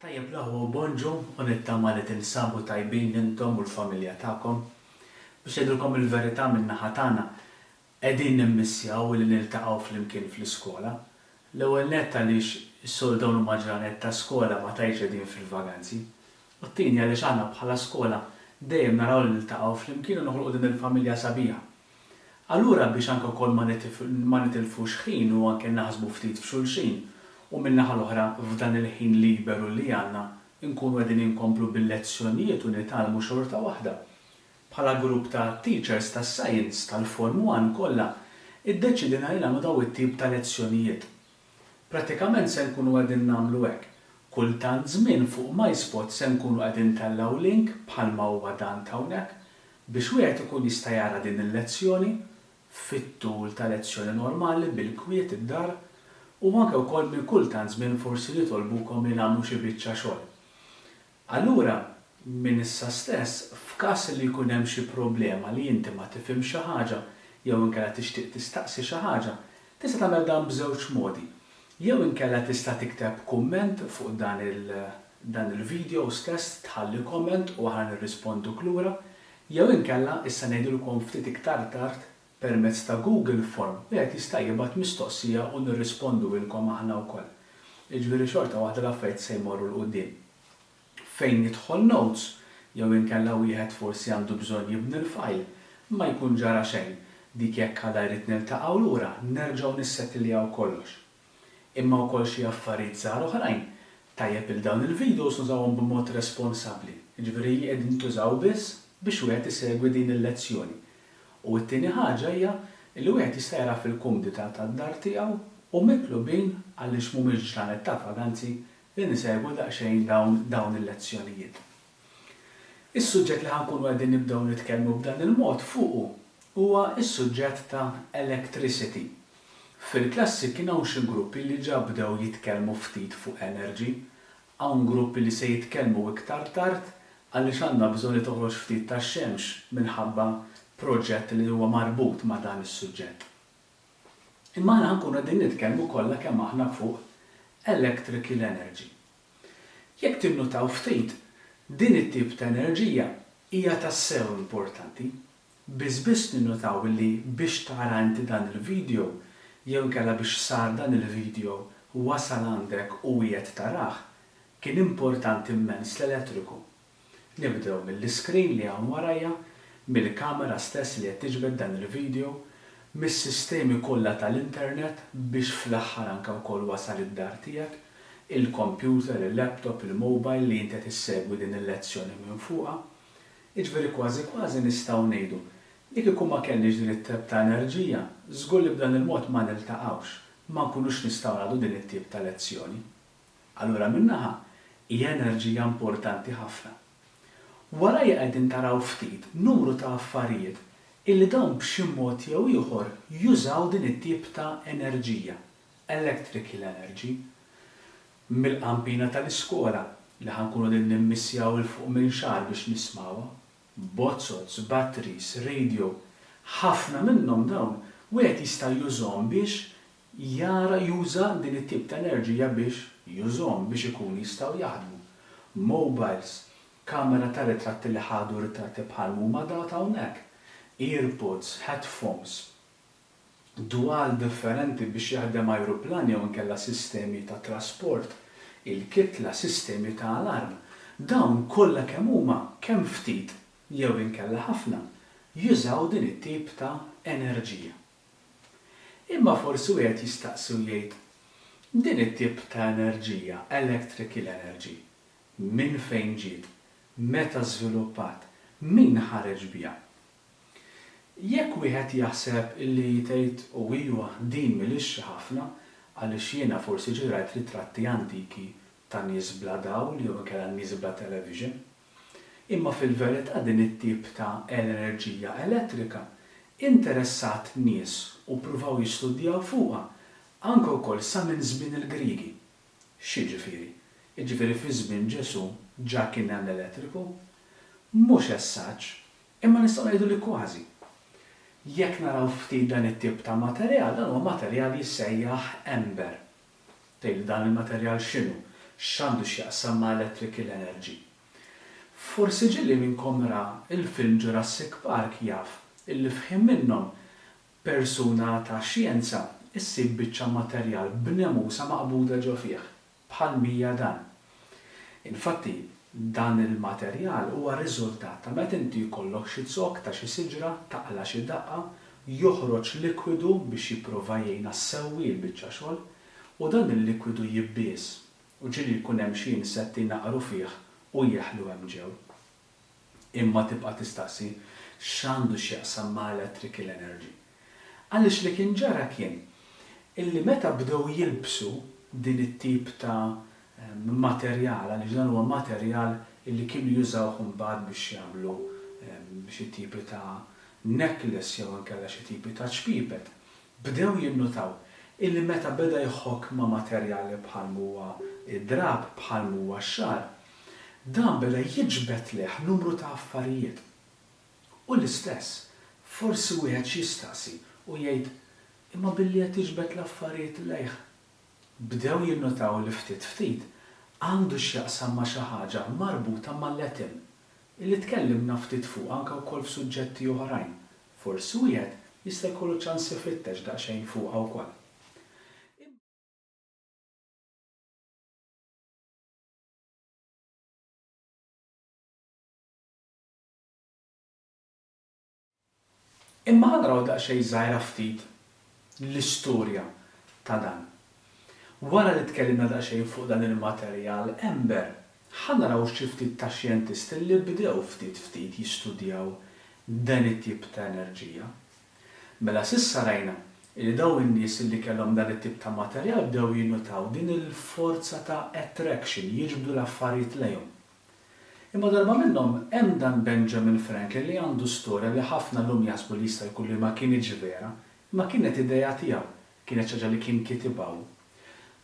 Tajjeb l-ħu bonġu, u nittama li tinsabu tajbin intom u l-familja ta'kom. Biex jedulkom il-verità minna ħatana, edin nimmissjaw li niltaqgħu fl-imkien fl-iskola. L-ewwel nett għaliex is-sol dawn huma ġranet ta' skola ma tajx qegħdin fil-vaganzi. U t-tieni għaliex aħna bħala skola dejjem naraw li niltaqgħu fl-imkien u noħolqu din il-familja sabiħa. Allura biex anke wkoll ma nitilfux ħin u anke naħsbu ftit f'xulxin, u min-naħa l-oħra f'dan il-ħin liberu li għandna nkunu qegħdin inkomplu bil-lezzjonijiet u nitalmu xorta waħda. Bħala grupp ta' teachers ta' science tal-Form 1 kollha iddeċidina li nagħmlu daw it-tip ta' lezzjonijiet. Prattikament se nkunu qegħdin nagħmlu hekk. Kultant żmien fuq MySpot se nkunu qegħdin tellaw link bħalma huwa dan ta' hawnhekk biex wieħed ikun jista' jara din il-lezzjoni fit-tul ta' lezzjoni normali bil-kwiet id-dar u anke wkoll minn kultant żmien forsi jitolbukom li nagħmlu xi biċċa xogħol. Allura, minn issa stess, f'każ li jkun hemm xi problema li inti ma tifhem xi ħaġa jew inkella tixtieq tistaqsi xi ħaġa, tista' tagħmel dan b'żewġ modi. Jew inkella tista' tikteb kumment fuq dan il-video stess tħalli komment u aħna nirrisponduk lura, jew inkella issa ngħidulkom ftit iktar tard permezz ta' Google Form wieħed jista' jibgħat mistoqsija u nirrispondu lilkom aħna wkoll. Jiġifieri xorta waħda l-affarijiet se jmorru l quddiem. Fejn jidħol notes jew inkella wieħed forsi għandu bżonn jibni l-file ma jkun ġara xejn dik jekk ħadha jrid niltaqgħu lura nerġgħu nissettiljaw kollox. Imma wkoll xi affarijiet żgħar oħrajn tajjeb il dawn il-videos nużawhom b'mod responsabbli. Jiġifieri qegħdin tużaw biss biex wieħed isegwi din il-lezzjoni. U t-tieni ħaġa hija li wieħed jista' jara fil-kumdità tad-dar tiegħu u mitlubin għaliex mhumiex ġranet ta' vaganzi li nisegwu daqsxejn dawn il-lezzjonijiet. Is-suġġett li ħankunu qegħdin nibdew nitkellmu b'dan il-mod fuqu huwa s-suġġett ta' electricity. Fil-klassi kien hawn xi gruppi li ġa bdew jitkellmu ftit fuq energy, hawn gruppi li se jitkellmu iktar tard għaliex għandna bżonn li toħroġ ftit tax-xemx minħabba proġett li huwa marbut ma' dan is-suġġett. Imma aħna nkunu qegħdin nitkellmu kollha kemm aħna fuq electrical energy. Jekk tinnutaw ftit, din it-tip ta' enerġija hija tassew importanti. Biss ninnutaw li biex tara inti dan il-video jew inkella biex sar dan il-video wasal għandek u qiegħed tarah kien importanti immens l-elettriku. Nibdew mill-iskrin li hawn warajja, mill-kamera stess li qed tiġbed dan il-video, mis-sistemi kollha tal-internet biex fl-aħħar anke wkoll wasal id-dar tiegħek, il-computer, il-laptop, il-mobile li inti qed issegwi din il-lezzjoni minn fuqha. Jiġifieri kważi nistgħu ngħidu li kieku ma kellniex din it-tip ta' enerġija, żgur li b'dan il-mod ma niltaqgħux, ma nkunux nistgħu nagħdu din it-tip ta' lezzjoni. Allura minnaħa hija enerġija importanti ħafna. Wara qegħdin taraw ftit numru ta' affarijiet illi dawn b'xi mod jew ieħor jużaw din it-tip ta' enerġija, electrical energy, mill-qampina tal-iskola li ħankunu din nimmissjaw il fuq minn xahar biex nismawha, bozzots, batteries, radio, ħafna minnhom dawn wieħed jista' jużhom biex juża din it-tip ta' enerġija biex jużhom biex ikunu jistgħu jaħdmu. Mobiles, kamera ta' ritratti li ħadu ritratti bħal huma data hawnhekk, earpods, headphones, dwal differenti biex jaħdem ajruplani jew inkella sistemi ta' trasport, il-kitla, sistemi ta' alarm. Dawn kollha kemm huma kemm ftit jew inkella ħafna jużaw din it-tip ta' enerġija. Imma forsi wieħed jistaqsi u jgħid din it-tip ta' enerġija, electrical energy, minn fejn ġiet? Meta żviluppat, min ħareġ biha? Jekk wieħed jaħseb illi tgħid u iwa din milix ħafna għaliex jiena forsi ġi rajt ritratti antiki ta' nies bla dawl jew inkella nies bla television, imma fil-verità din it-tip ta' enerġija elettrika interessat nies u pruvaw jistudjaw fuqha anke wkoll sa minn żmien il-Griegi. X'jiġifieri? Jiġifieri fi żmien Ġesu ġa kien hemm elettriku? Mhux essaġġ, imma nistgħu ngħidu li kważi. Jekk naraw ftit dan it-tip ta' materjal, dan huwa materjal jissejjaħ ember. Tgħid dan il-materjal x'inhu? x'għandu x'jaqsam ma' electrical energy. Forsi ġilli minnkom ra il-film Jurassic Park jaf illi fħim minnhom persuna ta' xjenza issib biċċa materjal b'nemusa maqbuda ġo fih, bħal mija dan. Infatti, dan il-materjal huwa riżultat ta' meta inti jkollok xi zokk ta' xi siġra taqla xi daqqa, joħroġ likwidu biex jipprova jgħin assewwi l-biċċa xogħol u dan il-likwidu jibbies u ġieli jkun hemm xi insetti naqru fih u jeħlu hemm ġew. Imma tibqa' tistaqsi x'għandu x'jaqsam ma' electrical energy. Għaliex li kien ġara kien illi meta bdew jilbsu din it-tip ta' materjal, għaliex dan huwa materjal illi kienu jużawh imbagħad biex jagħmlu xi tipi ta' necklace jew inkella xi tipi ta' ċpipet. Bdew jinnutaw illi meta beda jħokk ma' materjali bħal huwa id-drab bħal huwa x-xar, dan beda jiġbed leh numru ta' affarijiet. U l-istess, forsi wieħed jistaqsi u jgħid imma billi qed jiġbed l-affarijiet lejh. Bdew jinnutaw li ftit ftit għandu x'jaqsam ma' xi ħaġa marbuta mal-letim illi tkellimna ftit fuq anke wkoll f'suġġetti oħrajn. Forsi wieħed jista' jkollu ċans ifittex daqsxejn fuqha wkoll. Imma ħanraw daqsxejn żgħira ftit l-istorja ta' dan. Wara li tkellimna daqsxejn fuq dan il-materjal ember, ħanaraw xi ftit ta' xjentisti li bdew ftit jistudjaw dan it-tip ta' enerġija. Mela s'issa rajna li daw in-nies li kellhom dan it-tip ta' materjal bdew jinnutaw din il-forza ta' attraction jiġbdu l-affarijiet lejhom. Imma darba minnhom hemm dan Benjamin Franklin li għandu storja li ħafna llum jaħsbu li jista' jkun li ma kienx vera, ma kienet idea tiegħu, kienet xi ħaġa li kien kitibgħu.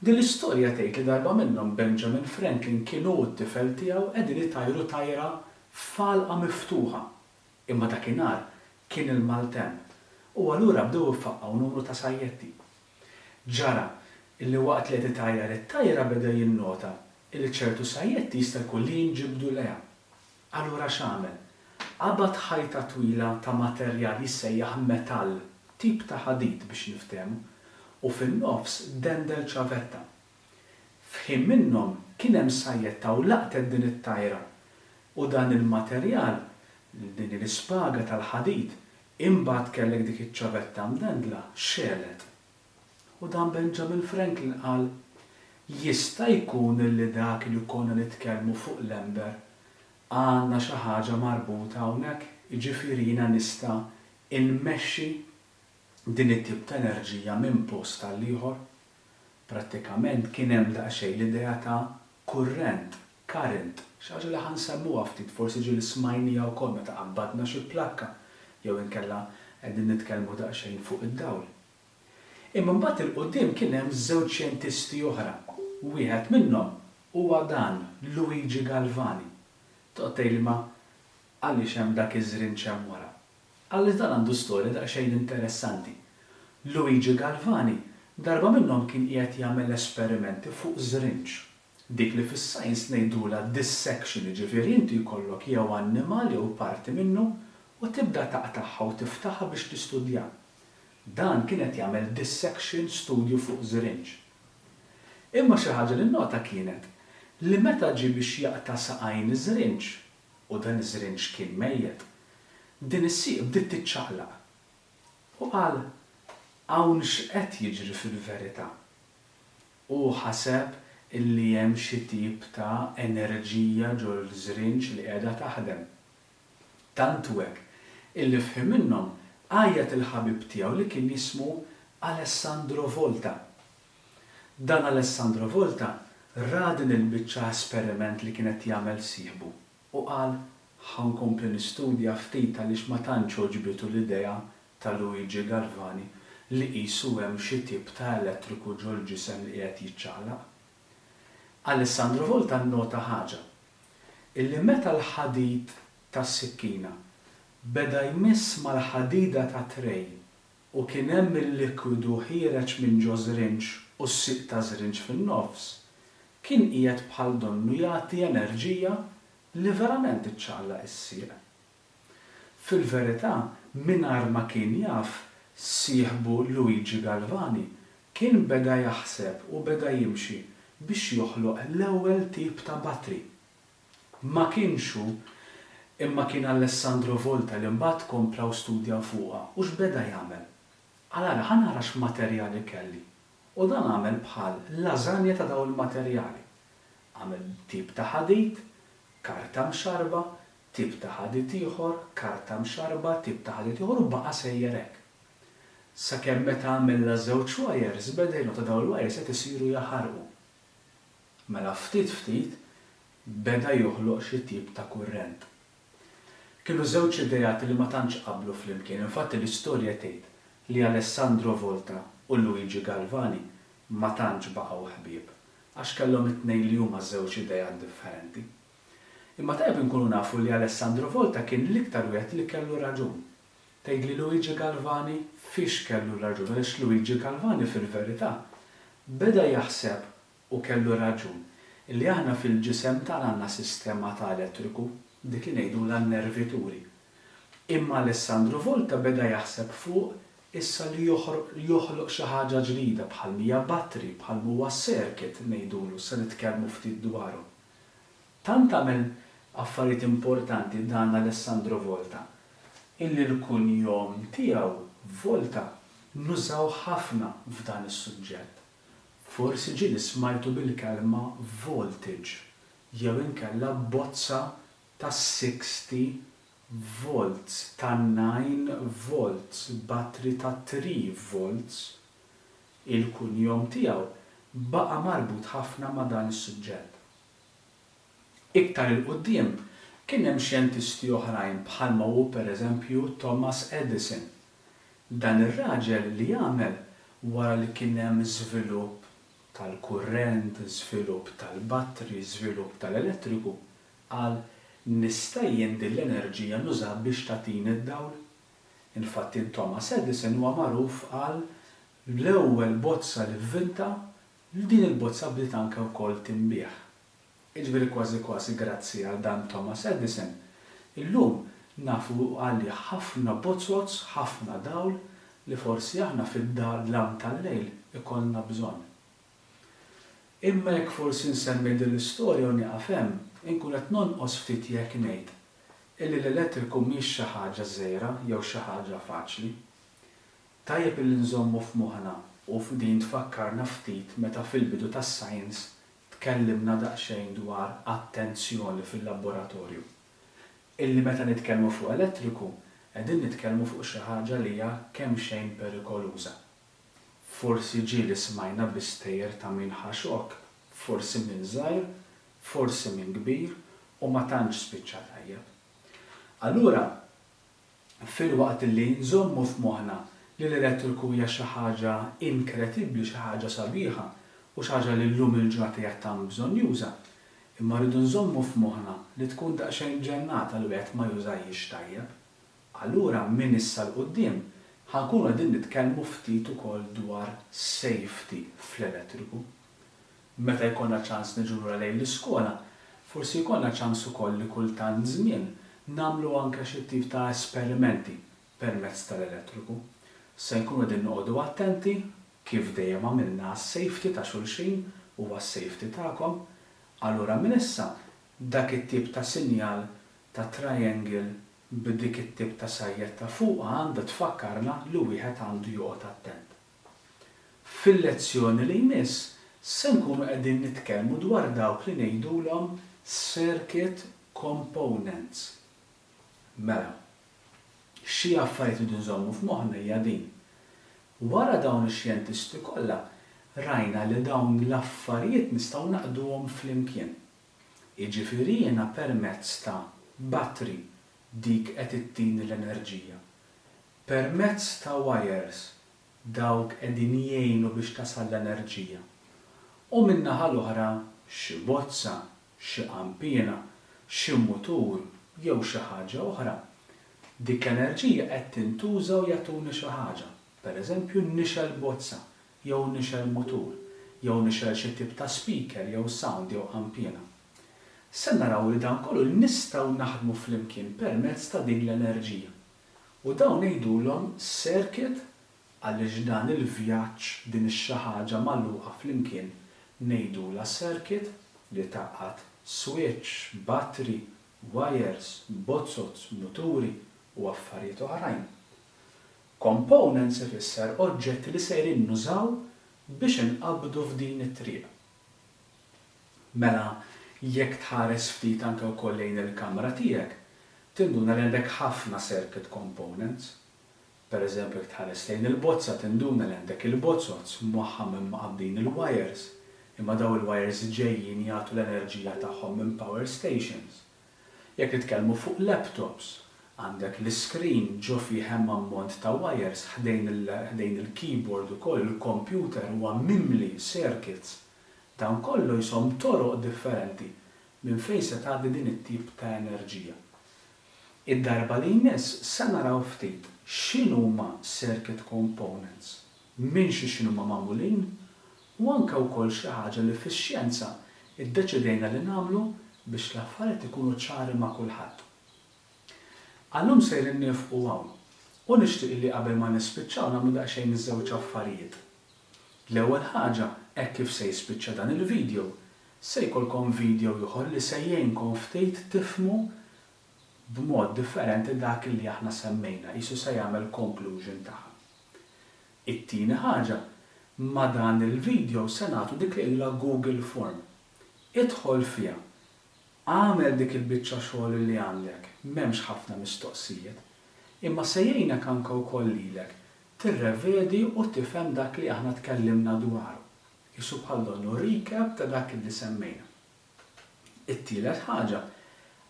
Din l-istorja tgħid li darba minnhom Benjamin Franklin kienu t-tifel tiegħu qegħdin itajru tajra f'għalqa miftuħa. Imma dakinhar kien il-maltemp u allura bdew ifaqqgħu numru ta' sajjetti. Ġara illi waqt li qed itajjar it-tajra beda jinnota illi ċertu sajjetti jista' jkun li jinġibdu leha. Allura x'għamel? Qabad ħajta twila ta' materjal jissejjaħ metall, tip ta' ħadid biex niftehmu, u fin-nofs dendel ċavetta. F'ħin minnhom kien hemm sajjetta u laqtet din it-tajra u dan il-materjal, din l-ispaga tal-ħadid, imbagħad kellek dik iċ-ċavetta mdendla xelet. U dan Benjamin Franklin qal jista' jkun li dak li konna nitkellmu fuq l-ember għandna xi ħaġa marbuta hawnhekk, jiġifieri jiena nista' inmexxi din it-tip ta' enerġija minn post għal ieħor. Prattikament kien hemm daqsxejn l-idea ta' current, current, xi ħaġa li ħansemmuha ftit forsi ġieli smajnija wkoll meta qabbadna xi plakka jew inkella qegħdin nitkellmu daqsxejn fuq id-dawl. Imma mbagħad il-qudiem kien hemm żewġ xjentisti oħra. Wieħed minnhom huwa dan Luigi Galvani. Toqtejli ma għaliex hemm dak iż-żrinġ hemm wara. Għalli dan għandu storja daqsxejn interessanti. Luigi Galvani darba minnhom kien qiegħed jagħmel esperimenti fuq żrinġ. Dik li fis-sajns ngħidula dissection, jiġifieri inti jkollok jew annimal jew parti minnu u tibda taqtaħħa u tiftaħha biex tistudja. Dan kien qed jagħmel dissection studju fuq żrinġ. Imma xi ħaġa li nnota kienet li meta ġie biex jaqta' saqajn iż-żrinġ u dan iż-żrinġ kien mejjed, din is-sieq bdiet tiċċaqlaq. U qal hawn x'qed jiġri fil-verità. U ħaseb illi hemm xi tip ta' enerġija ġol l-żrinġ li qiegħda taħdem. Tantu hekk illi fħim minnhom għajjat il-ħabib tiegħu li kien jismu Alessandro Volta. Dan Alessandro Volta ra din il-biċċa esperiment li kienet jagħmel sieħbu u qal ħankompli nistudja ftit għaliex ma tantx oġbitu l-idea ta' Luigi Galvani li qisu hemm xi tip ta' elettriku ġol ġisem li qiegħed jiċċaqlaq. Alessandro Volta nnota ħaġa illi meta l-ħadid tas-sikkina beda jmiss mal-ħadida ta' trej u kien hemm il-likwidu ħireġ minn ġo żrinġ u s-siq ta' żrinġ fin-nofs, kien qiegħed bħal donnu jagħti enerġija li verament iċċaqlaq is-sieq. Fil-verità, mingħajr ma kien jaf sieħbu Luigi Galvani kien beda jaħseb u beda jimxi biex joħloq l-ewwel tip ta' battri. Ma kienx hu, imma kien Alessandro Volta li mbagħad kompla u studja fuqha u x'beda jagħmel. Allura ħanara x'materjali kelli. U dan għamel bħal lażanja ta' dawn il-materjali. Għamel tip ta' ħadid, karta mxarba, tip ta' ħadid ieħor, karta mxarba, tip ta' ħadid ieħor u baqa' sejjer hekk. Sakemm meta għamilna żewġ wires beda ta' dawn il-wires qed isiru jaħarqu. Mela ftit beda joħloq xi tip ta' kurrent. Kienu żewġ idejat li ma tantx qablu flimkien, infatti l-istorja tgħid li Alessandro Volta u Luigi Galvani ma tantx baqgħu ħbieb għax kellhom it-tnejn li huma żewġ idejat differenti. Imma tajjeb inkunu nafu li Alessandro Volta kien l-iktar wieħed li kellu raġun. Tgħidli Luigi Galvani fiex kellu raġun, għaliex Luigi Galvani fil-verità beda jaħseb u kellu raġun illi aħna fil-ġisem tagħna għandna sistema ta' elettriku dik li ngħidula n-nervituri. Imma Alessandro Volta beda jaħseb fuq issa li joħloq xi ħaġa ġdida bħal mija batteri, bħal huwa circuit ngħidulu se nitkellmu ftit dwaru. Tant għamel affarijiet importanti dan Alessandro Volta illi l-kunjom tiegħu Volta nużaw ħafna f'dan is-suġġett. Forsi ġieli smajtu bil-kelma voltage jew inkella bozza ta' 60 volts, ta' 9 volts, batteri ta' 3 volts, il-kunjom tiegħu baqa' marbut ħafna ma' dan is-suġġett. Iktar il-qudiem kien hemm xjentisti oħrajn bħalma hu pereżempju Thomas Edison. Dan ir-raġel li jagħmel wara li kien hemm żvilupp tal-kurrent, żvilupp tal-batteri, żvilupp tal-elettriku, qal nista' jien din l-enerġija nuża biex tagħtini d-dawl. Infatti Thomas Edison huwa magħruf għal l-ewwel bozza li vvinta li din il-bozza bdiet anke wkoll tinbieħ. Jiġifieri kważi grazzi għal dan Thomas Edison, illum nafu għalli ħafna bozzozz, ħafna dawl li forsi aħna fid-dlam tal-lejl ikollna bżonn. Imma jekk forsi nsemmi din l-istorja u nieqaf hemm, inkun qed nonqos ftit jekk ngħid illi l-elettriku mhix xi ħaġa żgħira jew xi ħaġa faċli. Tajjeb illi nżommu f'moħħna u f'din tfakkarna ftit meta fil-bidu tas-science tkellimna daqsxejn dwar attenzjoni fil-laboratorju. Illi meta nitkellmu fuq elettriku, qegħdin nitkellmu fuq xi ħaġa li hija kemm xejn perikoluża. Forsi ġieli smajna bistejjer ta' min ħaxok, forsi minn żgħir, forsi minn kbir u ma tantx spiċċa tajjeb. Allura, fil-waqt li nżommu f'moħħna li l-elettriku hija xi ħaġa inkredibbli, xi ħaġa sabiħa u xi ħaġa li llum il-ġurnata qed tagħmel bżonn juża, imma rridu nżommu f'moħħna li tkun daqsxejn ġennata li wieħed ma jużajhiex tajjeb. Allura minn issa l-qudiem ħankunu qegħdin nitkellmu ftit ukoll dwar safety fl-elettriku. Meta jkollna ċans niġu lejn l-iskola, forsi jkollna ċans ukoll li kultant żmien nagħmlu anke xi tip ta' esperimenti permezz tal-elettriku. Se nkunu qegħdin noqogħdu attenti kif dejjem għamilna għas-safety ta' xulxin u għas-safety tagħkom, allura minn issa dak it-tip ta' sinjal ta' triangle b'dik it-tip ta' sajjetta fuqha għandha tfakkarna li wieħed għandu joqgħod attent. Fil-lezzjoni li jmiss se nkunu qegħdin nitkellmu dwar dawk li ngħidulhom circuit components. Mela, xi affarijiet li nżommu f'moħħna hija din. Wara dawn ix-xjentisti kollha rajna li dawn l-affarijiet nistgħu naqduhom flimkien. Jiġifieri jiena permezz ta' batteri dik qed ittini l-enerġija. Permezz ta' wires dawk qegħdin jgħinu biex tasal l-enerġija. U min-naħa l-oħra xi bozza, xi qampina, xi mutur jew xi ħaġa oħra. Dik l-enerġija qed tintuża u jagħtuni xi ħaġa. Pereżempju nixel bozza jew nixel mutur. jew nixel xi tip ta' speaker jew sound jew ampjena. Se naraw li dan kollu nistgħu naħdmu flimkien permezz ta' din l-enerġija. U dawn ngħidulhom circuit għaliex dan il-vjaġġ din ix-xi ħaġa magħluqa flimkien ngħidula circuit li taqgħad switch, battery, wires, bozzot, muturi u affarijiet oħrajn. Components ifisser oġġetti li sejrin nużaw biex inqabdu f'din it-triq. Mela, jekk tħares ftit anke wkoll lejn il-kamra tiegħek, tinduna li għandek ħafna circuit components. Pereżempju, jekk tħares lejn il-bozza tinduna li għandek il-bozzot magħha mqabbdin il-wires, imma daw il-wires ġejjin jagħtu l-enerġija tagħhom minn power stations. Jekk nitkellmu fuq laptops, għandek l-screen ġo fih hemm ammont ta' wires ħdejn il-keyboard ukoll il-computer huwa mimli circuits. Dan kollu jisom toroq differenti minn fejn se tgħaddi din it-tip ta' enerġija. Id-darba li jmiss se naraw ftit x'inhuma circuit components, minn x'inhuma magħmulin u anke wkoll xi ħaġa li fix-xjenza iddeċidejna li nagħmlu biex l-affarijiet ikunu ċari ma' kulħadd. Għallum sejrin nifqu hawn u nixtieq li qabel ma nispiċċaw nagħmlu daqsxejn iż-żewġ affarijiet. L-ewwel ħaġa hekk kif se jispiċċa dan il-video, se jkollkom video ieħor li se jgħinkom ftit tifhmu b'mod differenti dak li aħna semmejna, qisu se jagħmel conclusion tagħha. It-tieni ħaġa, ma' dan il-video se nagħtu dik li ilha Google Form. Idħol fiha. Għamel dik il-biċċa xogħol li għandek, m'hemmx ħafna mistoqsijiet, imma se jgħinek anke wkoll lilek tirrevedi u tifhem dak li aħna tkellimna dwaru. Qisu bħal donnu recap ta' dak li semmejna. It-tielet ħaġa,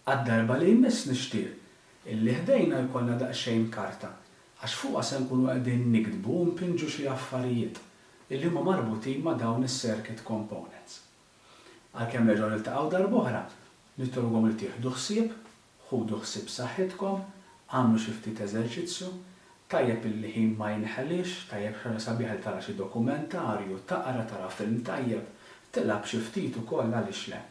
għad-darba li jmiss nixtieq illi ħdejna jkollna daqsxejn karta għax fuqha se nkunu qegħdin nikdbu u mpinġu xi affarijiet illi huma marbutin ma' dawn is-circuit components. Għalkemm nerġgħu niltaqgħu darb'oħra, nittolbhom li tieħdu ħsieb, ħudu ħsieb saħħitkom, għamlu xi ftit eżerċizzju, tajjeb il-ħin ma jinħelix, tajjeb xi sabiħ li tara xi dokumentarju, taqra tara film tajjeb, tilab xi ftit ukoll għaliex le.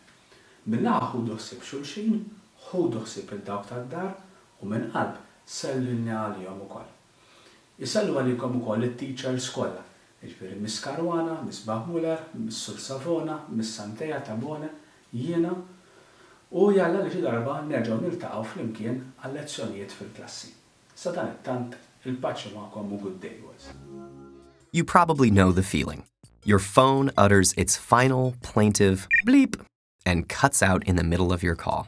Mill-laħ ħudu ħsieb xulxin, ħudu ħsieb il-dawk tad-dar u minn qalb sellilni għalihom ukoll. Isellu għalikom ukoll it-teachers kollha, jiġifieri Miss Karwana, Miss Bahmuller, Miss Sur Savona, Miss Santeja Tabone, jiena, u jalla li xi darba nerġgħu niltaqgħu flimkien għal lezzjonijiet fil-klassi. Sa dan it-tant il-paċi magħkom u good day boys. You probably know the feeling. Your phone utters its final plaintive bleep and cuts out in the middle of your call.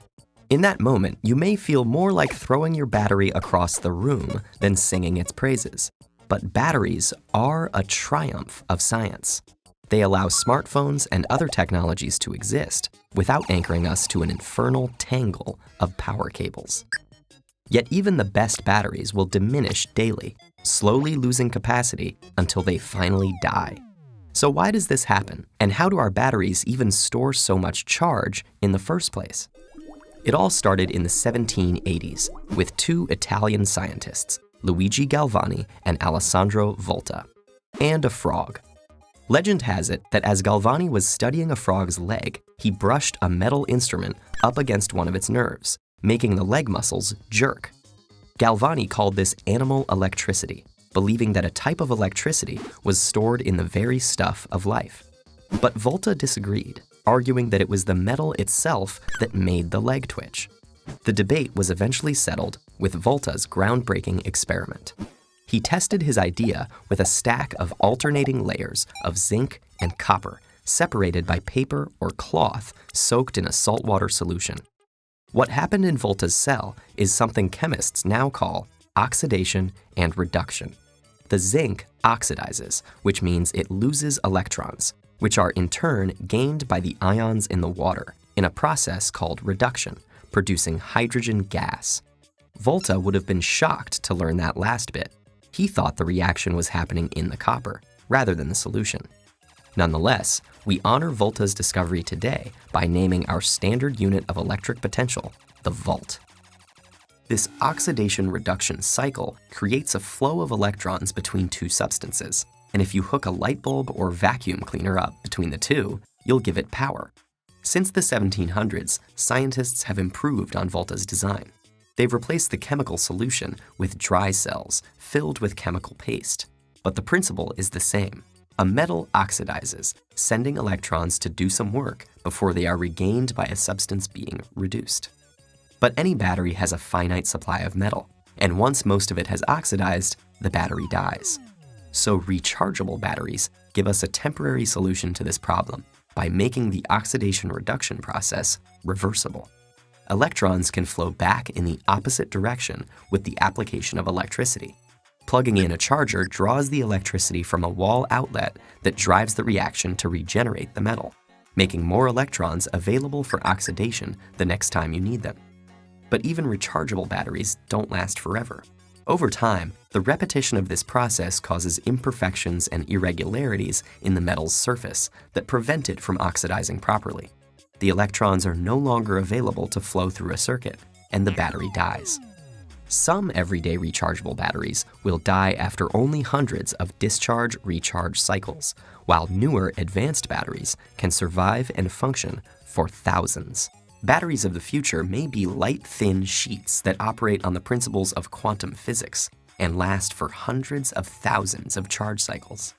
In that moment, you may feel more like throwing your battery across the room than singing its praises. But batteries are a triumph of science. They allow smartphones and other technologies to exist without anchoring us to an infernal tangle of power cables. Yet even the best batteries will diminish daily, slowly losing capacity until they finally die. So why does this happen? And how do our batteries even store so much charge in the first place? It all started in the 1780s with two Italian scientists, Luigi Galvani and Alessandro Volta, and a frog. Legend has it that as Galvani was studying a frog's leg, he brushed a metal instrument up against one of its nerves, making the leg muscles jerk. Galvani called this animal electricity, believing that a type of electricity was stored in the very stuff of life. But Volta disagreed, arguing that it was the metal itself that made the leg twitch. The debate was eventually settled with Volta's groundbreaking experiment. He tested his idea with a stack of alternating layers of zinc and copper separated by paper or cloth soaked in a saltwater solution. What happened in Volta's cell is something chemists now call oxidation and reduction. The zinc oxidizes, which means it loses electrons, which are in turn gained by the ions in the water in a process called reduction, producing hydrogen gas. Volta would have been shocked to learn that last bit. He thought the reaction was happening in the copper, rather than the solution. Nonetheless, we honor Volta's discovery today by naming our standard unit of electric potential the volt. This oxidation-reduction cycle creates a flow of electrons between two substances, And if you hook a light bulb or vacuum cleaner up between the two, you'll give it power. Since the 1700s, scientists have improved on Volta's design. They've replaced the chemical solution with dry cells filled with chemical paste. But the principle is the same. A metal oxidizes, sending electrons to do some work before they are regained by a substance being reduced. But any battery has a finite supply of metal, and once most of it has oxidized, the battery dies. So rechargeable batteries give us a temporary solution to this problem by making the oxidation reduction process reversible. Electrons can flow back in the opposite direction with the application of electricity. Plugging in a charger draws the electricity from a wall outlet that drives the reaction to regenerate the metal, making more electrons available for oxidation the next time you need them. But even rechargeable batteries don't last forever. Over time, the repetition of this process causes imperfections and irregularities in the metal's surface that prevent it from oxidizing properly. The electrons are no longer available to flow through a circuit, and the battery dies. Some everyday rechargeable batteries will die after only hundreds of discharge-recharge cycles, while newer advanced batteries can survive and function for thousands. Batteries of the future may be light, thin sheets that operate on the principles of quantum physics and last for hundreds of thousands of charge cycles.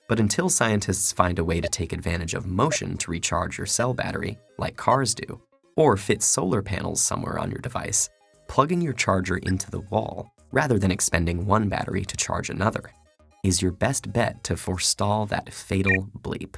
But until scientists find a way to take advantage of motion to recharge your cell battery, like cars do, or fit solar panels somewhere on your device, plugging your charger into the wall, rather than expending one battery to charge another, is your best bet to forestall that fatal bleep.